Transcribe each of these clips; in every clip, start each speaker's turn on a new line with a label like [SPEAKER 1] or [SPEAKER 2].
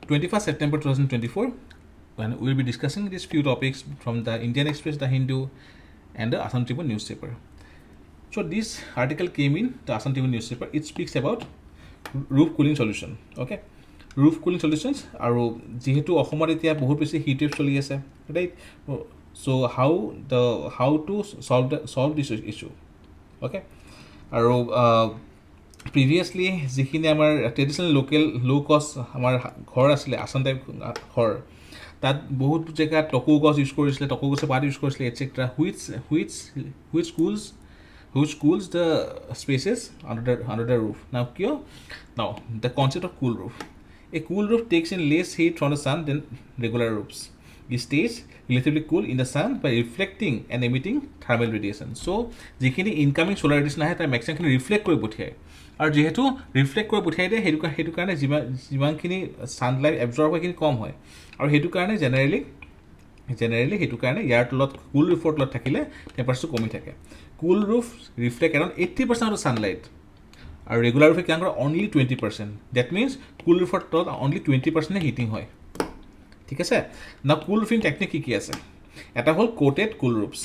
[SPEAKER 1] 21st September 2024, when we will be discussing these few topics from the Indian Express, the Hindu, and the Assam Tribune newspaper. So this article came in the Assam Tribune newspaper. It speaks about roof cooling solution. Okay, roof cooling solutions. আৰু যিহেতু অসমত এতিয়া বহুত বেছি hit wave চলি আছে, right? So how to solve this issue? Okay, আৰু previously যিখিনি আমাৰ ট্ৰেডিশ্যনেল ল' কষ্ট আমাৰ ঘৰ আছিলে, আছাম টাইপ ঘৰ, তাত বহুত জেগাত টকৌ গছ ইউজ কৰিছিলে, টকৌ গছৰ পাত ইউজ কৰিছিলে, etcetera, which cools the spaces under the roof. Now the concept of cool roof. A cool roof takes in less heat from the sun than regular roofs. It stays relatively cool in the sun by reflecting and emitting thermal radiation. So যিখিনি incoming solar radiation আহে তাৰ মেক্সিমামখিনি reflect কৰি পঠিয়ায়, আৰু যিহেতু reflect কৰি পঠিয়াই দিয়ে সেইটো কাৰণে যিমানখিনি ছানলাইট এবজৰ্ব হয় সেইখিনি কম হয়, আৰু সেইটো কাৰণে জেনেৰেলি সেইটো কাৰণে ইয়াৰ তলত কুল ৰুফৰ তলত থাকিলে টেম্পাৰেচাৰটো কমি থাকে. Cool roof reflect around 80% of sunlight, আৰু ৰেগুলাৰ ৰুফে কিমান কৰে অনলি 20%. ডেট মিনছ কুল ৰুফৰ তলত অনলি 20% হিটিং হয়. ঠিক আছে. না কুল ৰুফিং টেকনিক কি আছে? এটা হ'ল coated cool roofs.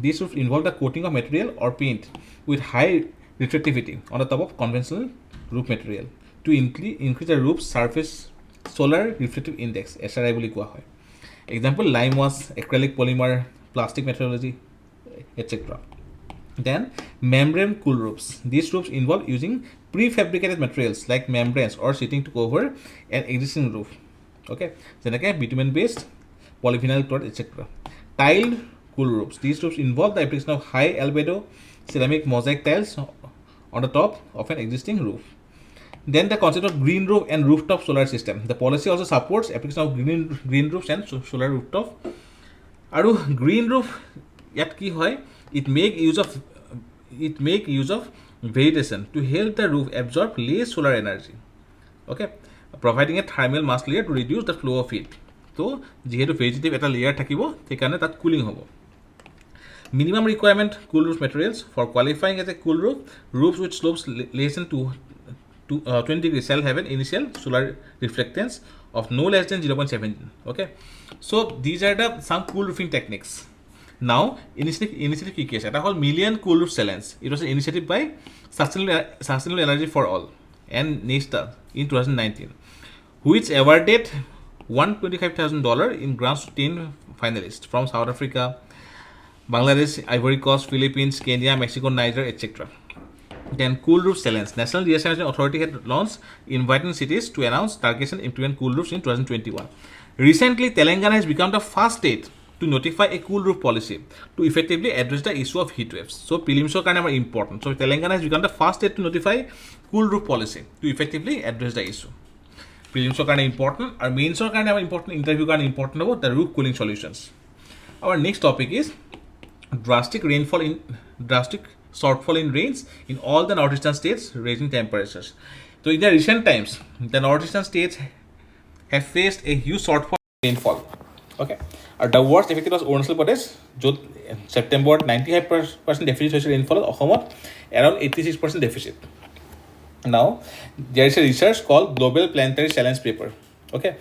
[SPEAKER 1] This roof involve the coating of material or paint with high reflectivity on the top of conventional roof material to increase the roof's surface solar reflective index, SRI বুলি কোৱা হয়. Example, lime wash, acrylic polymer, plastic methodology, etc. Then membrane cool roofs. These roofs involve using prefabricated materials like membranes or sheeting to cover an existing roof. Okay, যেনেকৈ bitumen based, polyvinyl cloth, etc. Tiled cool roofs. These roofs involve the application of high albedo ceramic mosaic tiles on the top of an existing roof. Then the concept of green roof and rooftop solar system. The policy also supports application of green roofs and solar rooftop. Aru green roof yat ki hoy, it make use of vegetation to help the roof absorb less solar energy. Okay, providing a thermal mass layer to reduce the flow of heat. So যেহেতু vegetative এটা layer থাকিব সেইকাৰণে তাত cooling হ'ব. Minimum requirement cool roof materials for qualifying as a cool roof. Roofs with slopes less than 20 degrees shall have an initial solar reflectance of no less than 0.7. Okay, so these are some cool roofing techniques. Now initiative কি আছে? এটা হ'ল million cool roof challenge. It was an initiative by Sustainable Energy for All and NESTA in 2019, which awarded $125,000 in grants to 10 finalists from South Africa, Bangladesh, Ivory Coast, Philippines, Kenya, Mexico, Niger, etc. Then cool roof challenge. National Disaster Management Authority had launched inviting cities to announce targets and implement cool roofs in 2021. Recently, Telangana has become the first state to notify a cool roof policy to effectively address the issue of heat waves. So prelims are kind of important. So Telangana has become the first state to notify cool roof policy to effectively address the issue. Prelims are kind of important. Our mains are kind of important. Interview kind of important about the roof cooling solutions. Our next topic is drastic shortfall in rains in all the northeastern states, raising temperatures. So in the recent times, the northeastern states have faced a huge shortfall in rainfall. Okay, the worst affected was Arunachal Pradesh. September 95% deficit হৈছে rainfall, অসমত around 86% deficit. Now there is a research called Global Planetary Challenge paper. Okay,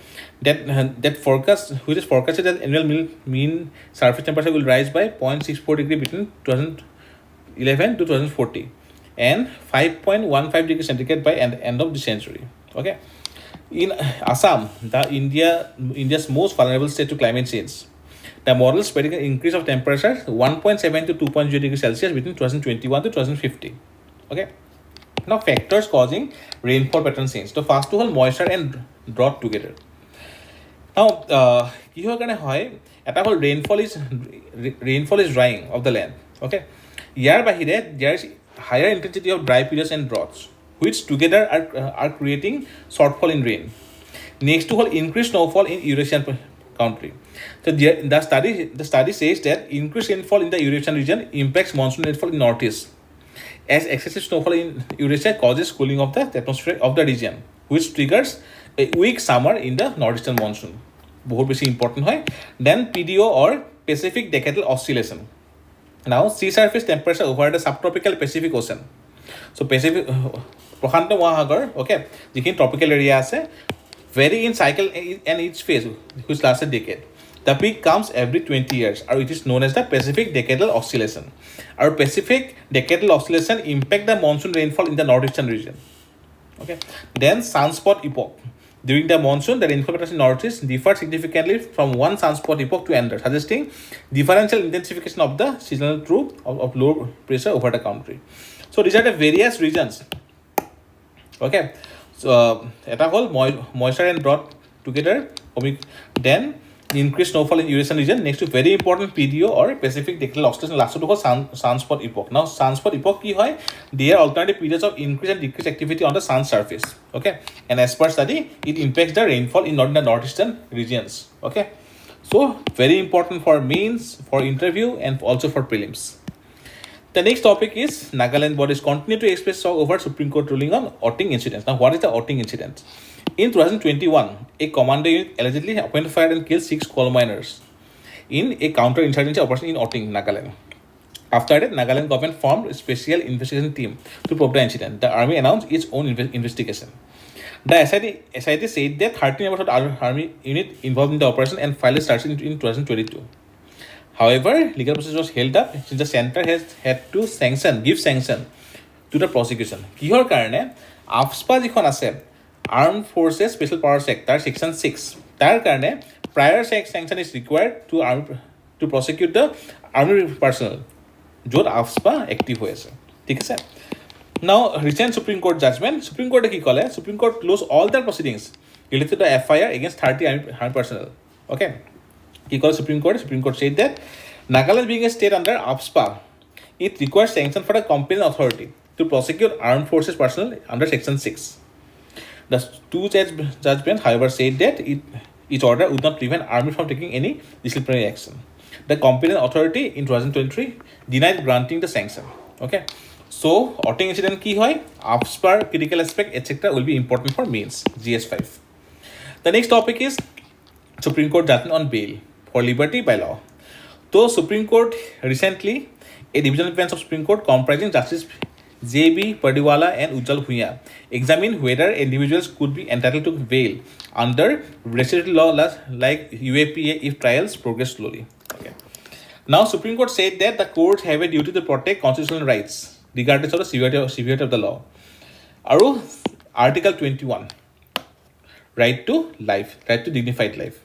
[SPEAKER 1] that forecast, which is forecasted that annual mean surface temperature will rise by 0.64 degree between 2011 to 2040 and 5.15 degrees centigrade by end of the century. Okay, in Assam, India's most vulnerable state to climate change, the models predict an increase of temperature 1.7 to 2.0 degrees Celsius between 2021 to 2050. Okay, now factors causing rainfall pattern change. So first of all, moisture and drought together. Now কি হয় কাৰণে হয়, এটা হ'ল rainfall is drying of the land. Okay, ইয়াৰ বাহিৰে there is higher intensity of dry periods and droughts, which together are creating shortfall in rain. Next to all, increased snowfall in Eurasian country. So the study says that increased rainfall in the Eurasian region impacts monsoon rainfall in northeast, as excessive snowfall in Eurasia causes cooling of the atmosphere of the region, which triggers a weak summer in the northeastern monsoon. বহুত বেছি important হয়. Then PDO or Pacific Decadal Oscillation. Now sea surface temperature over the subtropical Pacific Ocean. So Pacific প্ৰশান্ত মহাসাগৰ, okay, যিখিনি tropical area আছে vary in cycle and each phase, which lasts a decade. The peak comes every 20 years, or it is known as the Pacific Decadal Oscillation. Our Pacific Decadal Oscillation impact the monsoon rainfall in the northeastern region. Okay. Then sunspot epoch. During the monsoon, the rainfall patterns in northeast differ significantly from one sunspot epoch to another, suggesting differential intensification of the seasonal trough of low pressure over the country. So these are the various regions. Okay. So এটা হ'ল moisture and drought together. Then increased snowfall in Eurasian region. Next to very important PDO or Pacific Decadal Oscillation. Last to sunspot epoch. Now sunspot epoch কি হয়? They are alternative periods of increase and decrease activity on the sun's surface. Okay, and as per study, it impacts the rainfall in the northeastern regions. Okay, so very important for mains, for interview, and also for prelims. The next topic is Nagaland bodies continue to express shock over Supreme Court ruling on Oting incident. Now, what is the Oting incident? In 2021, a commando unit allegedly opened fire and killed 6 coal miners in a counter-insurgency operation in Oting, Nagaland. After that, Nagaland government formed a special investigation team to probe the incident. The army announced its own investigation. The SIT said that 13 members of the army unit involved in the operation and filed a charge in 2022. However, legal process was held up since the center has had to give sanction to the prosecution. Kihor karone APSC jikhon ase Armed Forces Special Powers Act, Section 6. Tar karone prior sanction is required to prosecute the army personnel. Jod APSC active hoye ase. Thik ase. Now, recent Supreme Court judgment. Supreme Court ki kole? Supreme Court closed all their proceedings related to the FIR against 30 army personnel. Okay. Supreme Court said that Nagaland being a state under APSC, it requires sanction for the competent authority to prosecute armed forces personnel under Section 6. The two-judge judgment, however, said that its order would not prevent army from taking any disciplinary action. The competent authority in 2023 denied granting the sanction. Okay, so Oting incident ki hoy, APSC critical aspect etc. will be important for mains GS5. The next topic is Supreme Court judgment on bail for liberty by law. So Supreme Court recently, a divisional bench of Supreme Court comprising Justice J.B. Pardiwala and 𝐓𝐨𝐬𝐃𝐚𝐢𝐥𝐲 examined whether individuals could be entitled to bail under restricted law like UAPA if trials progress slowly. Okay. Now Supreme Court said that the courts have a duty to protect constitutional rights regardless of the severity of the law. Article 21, right to life, right to dignified life.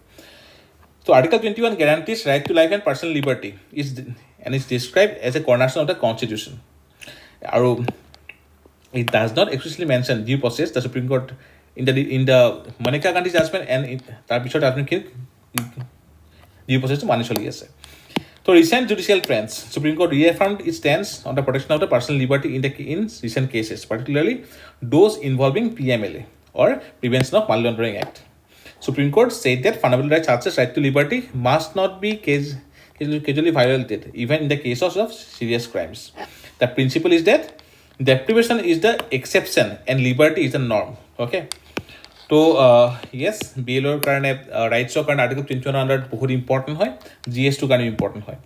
[SPEAKER 1] So Article 21 guarantees right to life and personal liberty and is described as a cornerstone of the Constitution. It does not explicitly mention due process. The Supreme Court in the Maneka Gandhi judgment and tar pichor judgment due process to manish choli ase. So recent judicial trends, Supreme Court reaffirmed its stance on the protection of the personal liberty in recent cases, particularly those involving PMLA or Prevention of Money Laundering Act. Supreme Court said that fundamental rights such as right to liberty must not be casually violated, even in the cases of serious crimes. The principle is that deprivation is the exception and liberty is the norm. Okay. So yes, bail or rights of Article 21 under बहुत important है, GS2 का important है.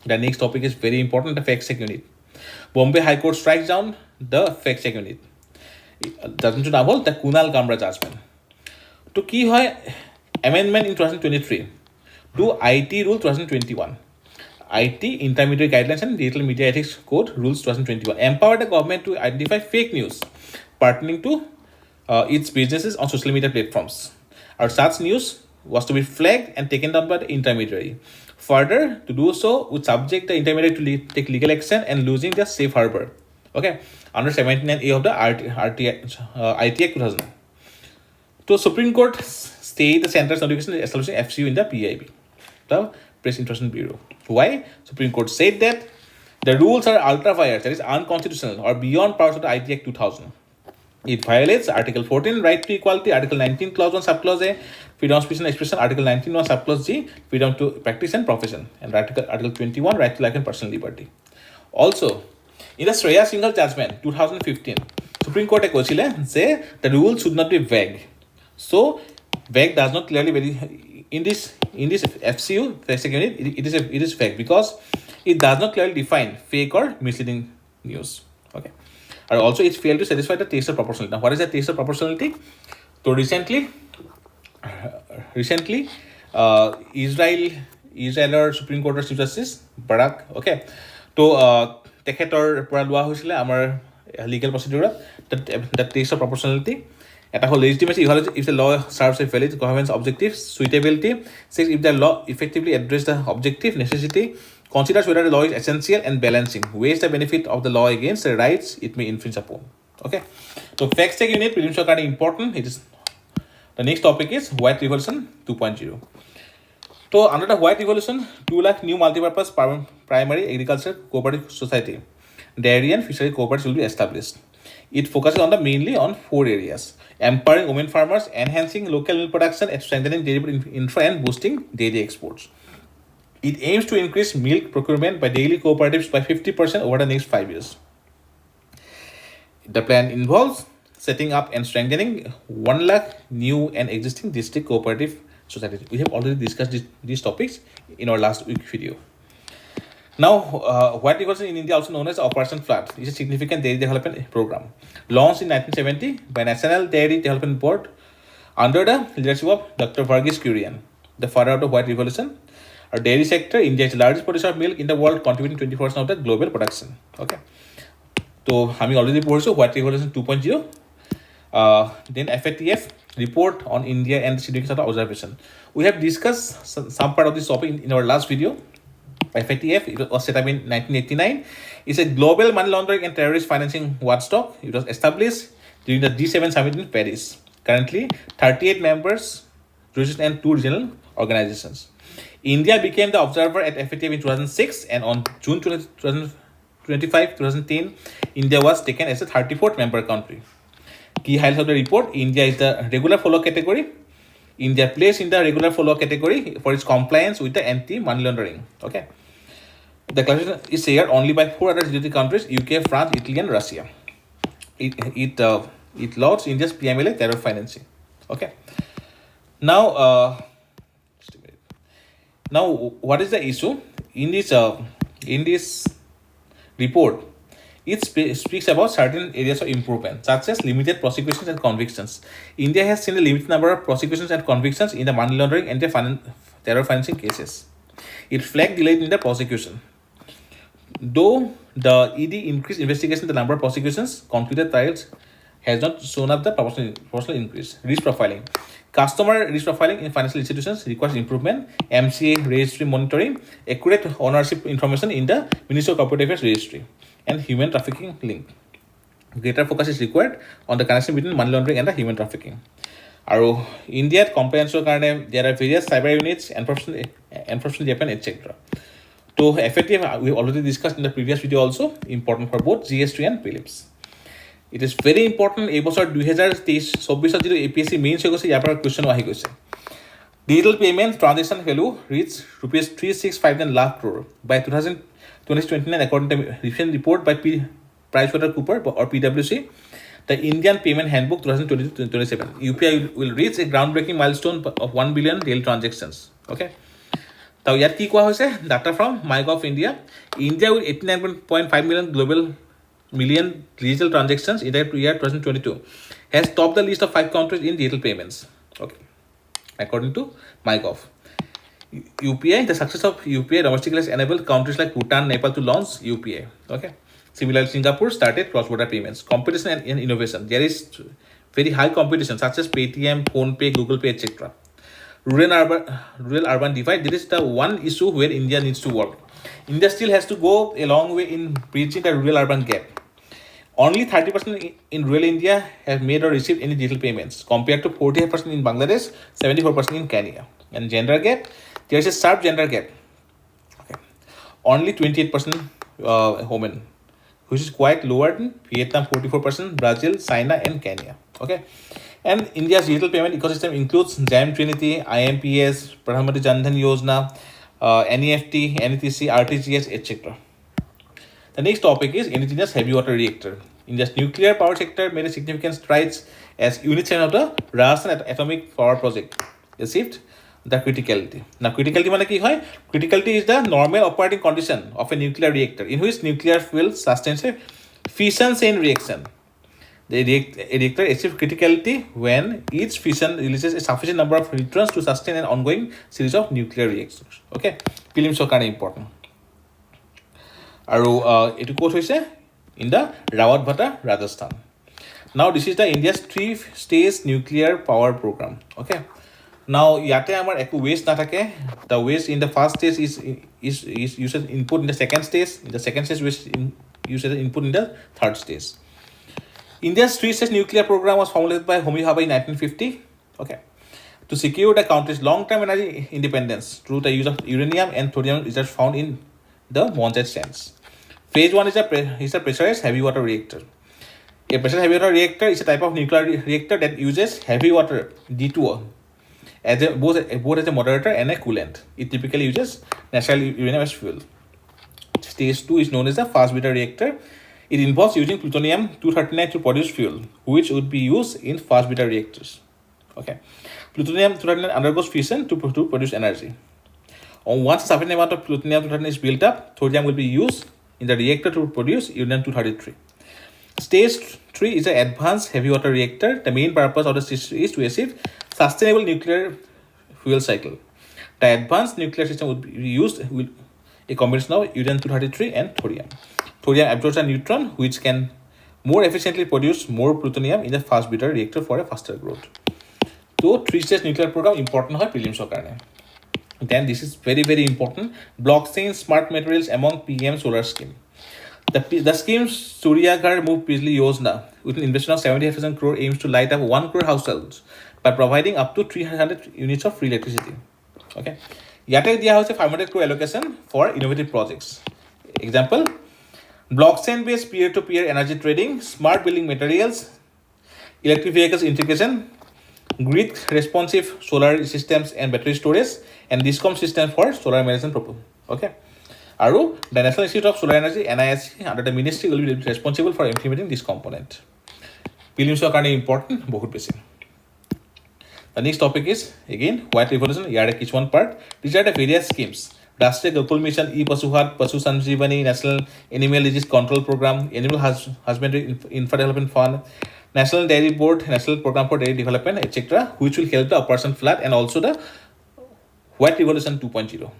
[SPEAKER 1] The next topic is very important, the fact check unit. Bombay High Court strikes down the fact check unit. Judgment to double the Kunal Kamra judgment. To key hoy amendment in 2023 to IT Rule 2021. IT Intermediate Guidelines and Digital Media Ethics Code Rules 2021 empower the government to identify fake news pertaining to its businesses on social media platforms. Or such news was to be flagged and taken down by the intermediary. Further, to do so would subject the intermediary to take legal action and losing their safe harbor. Okay, under 79A of the IT Act 2000. So Supreme Court stayed the center's notification establishing FCU in the PIB, the Press Information Bureau. Why? Supreme Court said that the rules are ultra vires, that is unconstitutional or beyond powers of the IT Act 2000. It violates Article 14, right to equality, Article 19, Clause 1, Subclause A, freedom of speech and expression, Article 19, 1, Subclause G, freedom to practice and profession, and Article 21, right to life and personal liberty. Also, in the Shreya Singhal judgment 2015, Supreme Court say the rules should not be vague. So vague does not clearly vary in this FCU unit. It is vague because it does not clearly define fake or misleading news. Okay, and also it failed to satisfy the test of proportionality. Now, what is the test of proportionality? So recently, recently ইজৰাইলৰ supreme কোৰ্টৰ chief justice Barak okay তো তেখেতৰ পৰা লোৱা হৈছিলে আমাৰ legal প্ৰচিডিউৰত the test of proportionality এটা হ'ল legitimacy if the law serves a valid governments objective suitability seeks if the law effectively address the objective necessity considers whether the law is essential and balancing, weighs the benefit of the law against the rights it may infringe upon. Okay, so facts check unit prelims are important. It is the next topic is White Revolution 2.0. So under the White Revolution, 2 lakh new multipurpose primary agriculture cooperative society, dairy and fishery cooperatives will be established. It focuses on mainly on 4 areas: empowering women farmers, enhancing local milk production, and strengthening dairy infra and boosting dairy exports. It aims to increase milk procurement by daily cooperatives by 50% over the next 5 years. The plan involves setting up and strengthening 1 lakh new and existing district cooperative societies. We have already discussed these topics in our last week video. Now, White Revolution in India, also known as Operation Flood, is a significant dairy development program launched in 1970 by National Dairy Development Board under the leadership of Dr. 𝐕 Kuren, the father of the White Revolution. Our dairy sector, India is the largest producer of milk in the world, contributing 20% of the global production. Okay. So, we already posted White Revolution 2.0. Then FATF report on India and the significance of the observation. We have discussed some part of this topic in our last video. FATF, it was set up in 1989. It's a global money laundering and terrorist financing watchdog. It was established during the G7 summit in Paris. Currently, 38 members and 2 regional organizations. India became the observer at FATF in 2006, and on June 25, 2010, India was taken as the 34th member country. Key highlights of the report: India is the regular follow category. India placed in the regular follow category for its compliance with the anti-money laundering. Okay. The classification is shared only by 4 other signatory countries: UK, France, Italy, and Russia. It lauds India's PMLA terror financing. Okay. Now, what is the issue in this report? It speaks about certain areas of improvement, such as limited prosecutions and convictions. India has seen a limited number of prosecutions and convictions in the money laundering and the terror financing cases. It flagged delay in the prosecution. Though the ED increased investigation, the number of prosecutions, concluded trials has not shown up the proportional increase. Risk profiling. Customer risk profiling in financial institutions requires improvement. MCA registry monitoring, accurate ownership information in the Ministry of Corporate Affairs registry, and human trafficking link. Greater focus is required on the connection between money laundering and the human trafficking. Our India compliance there are various cyber units, enforcement Japan, etc. So FATF we already discussed in the previous video, also important for both GS2 and prelims. It is very important. এই বছৰ 2023-24 যিটো APSC mains হৈ গৈছে, ইয়াৰ পৰা question আহি গৈছে। Digital payment transaction ভেলু rich ₹3,659 lakh crore by 2029 according to the recent report by PricewaterhouseCoopers or PwC, the Indian Payment Handbook 2022-27. UPI will reach a groundbreaking milestone of 1 billion daily transactions. Okay. So ইয়াত কি কোৱা হৈছে? Data from MyGov India. India with 89.5 million digital transactions in the year 2022 has topped the list of 5 countries in digital payments. Okay, according to MyGov. UPI, the success of UPI domestically has enabled countries like Bhutan, Nepal to launch UPI. Okay, similarly, Singapore started cross-border payments. Competition and innovation. There is very high competition, such as Paytm, PhonePe, Google Pay, etc. Rural-urban divide. This is the one issue where India needs to work. India still has to go a long way in bridging the rural-urban gap. Only 30% in rural India have made or received any digital payments, compared to 48% in Bangladesh, 74% in Kenya. And gender gap, there is a sharp gender gap. Okay. Only 28% women, which is quite lower than Vietnam 44%, Brazil, China, and Kenya. Okay. And India's digital payment ecosystem includes Giant Trinity, IMPS, Pradhan Mantri Jan Dhan Yojana, NEFT, NETC, RTGS, etc. The next topic is indigenous heavy water reactor. India's nuclear power sector made a significant strides as unit 10 of the Rajasthan Atomic Power Project achieved the criticality. Now, criticality means ki hoy? Criticality is the normal operating condition of a nuclear reactor in which nuclear fuel sustains a fission chain reaction. The reactor achieves criticality when each fission releases a sufficient number of neutrons to sustain an ongoing series of nuclear reactors. Okay, prelims are kind of important. It goes in the Rawatbhata, Rajasthan. Now this is the India's 3-stage nuclear power program. Okay. Now yate amar eku waste na thake. The waste in the first stage is used as input in the second stage. In the second stage, waste used as input in the third stage. India's 3-stage nuclear program was formulated by Homi Bhabha in 1950. Okay. To secure the country's long-term energy independence through the use of uranium and thorium reserves found in the Monjat sands. Phase 1 is a pressurized heavy water reactor. A pressurized heavy water reactor is a type of nuclear reactor that uses heavy water D2O as both as a moderator and a coolant. It typically uses natural uranium as fuel. Stage 2 is known as a fast breeder reactor. It involves using plutonium-239 to produce fuel, which would be used in fast breeder reactors. Okay, plutonium-239 undergoes fission to produce energy. Once a sufficient amount of plutonium-239 is built up, thorium will be used in the reactor to produce uranium-233. Stage 3 is an advanced heavy water reactor. The main purpose of the system is to achieve sustainable nuclear fuel cycle. The advanced nuclear system would be used with a combination of uranium-233 and thorium. Thorium absorbs a neutron, which can more efficiently produce more plutonium in the fast breeder reactor for a faster growth. So 3-stage nuclear program important hoy prelims karone. Then this is very, very important. Blockchain smart materials among PM solar scheme. The scheme Surya Ghar Muft Bijli Yojana, with an investment of 78,000 crore, aims to light up 1 crore households by providing up to 300 units of free electricity. Okay, yate dia hoise 500 crore allocation for innovative projects. Example: blockchain-based peer-to-peer energy trading, smart building materials, electric vehicles integration, grid-responsive solar systems and battery storage, and DISCOM system for solar management purpose. Okay. The National Institute of Solar Energy (NISC) under the ministry will be responsible for implementing this component. Prelims are kind of important, bahut beshi. The next topic is again White Revolution. Here is one part. These are the various schemes: Rashtriya Gokul Mission, ePashuhat, Pashu Sanjeevani, National Animal Disease Control Program, Animal Husbandry Infra Development Fund, National Dairy Board, National Program for Dairy Development, etc., which will help the Operation Flood and also the White Revolution 2.0.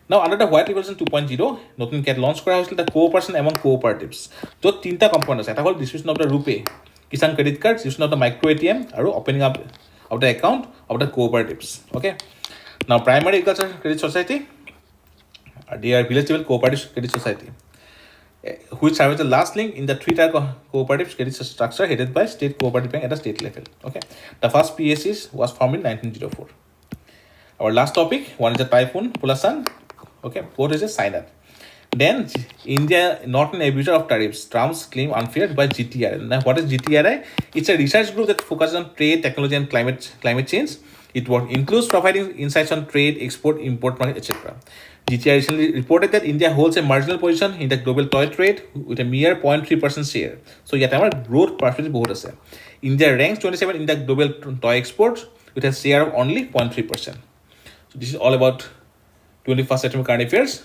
[SPEAKER 1] Now, under the White Revolution 2.0, notun cat launch kora hoisil the cooperation among cooperatives. So, 3ta components. Eta hol distribution of the RuPay, Kisan credit card, distribution of the micro ATM, and opening up of the account of the cooperatives. Okay. Now, Primary Agriculture Credit Society, they are village level cooperative credit society, which serves the last link in the 3-tier cooperative credit structure headed by state cooperative bank at the state level. Okay. The first PSCs was formed in 1904. Our last topic, one is the Typhoon Pulasan. Okay, fourth is a signer. Then India not an abuser of tariffs. Trump's claim unfair by GTRI. Now, what is GTRI? It's a research group that focuses on trade, technology, and climate change. It includes providing insights on trade, export, import market, etc. GTRI recently reported that India holds a marginal position in the global toy trade with a mere 0.3% share. So, yet our growth percentage bahut ase. India ranks 27 in the global toy exports with a share of only 0.3%. So, this is all about 21st century current affairs.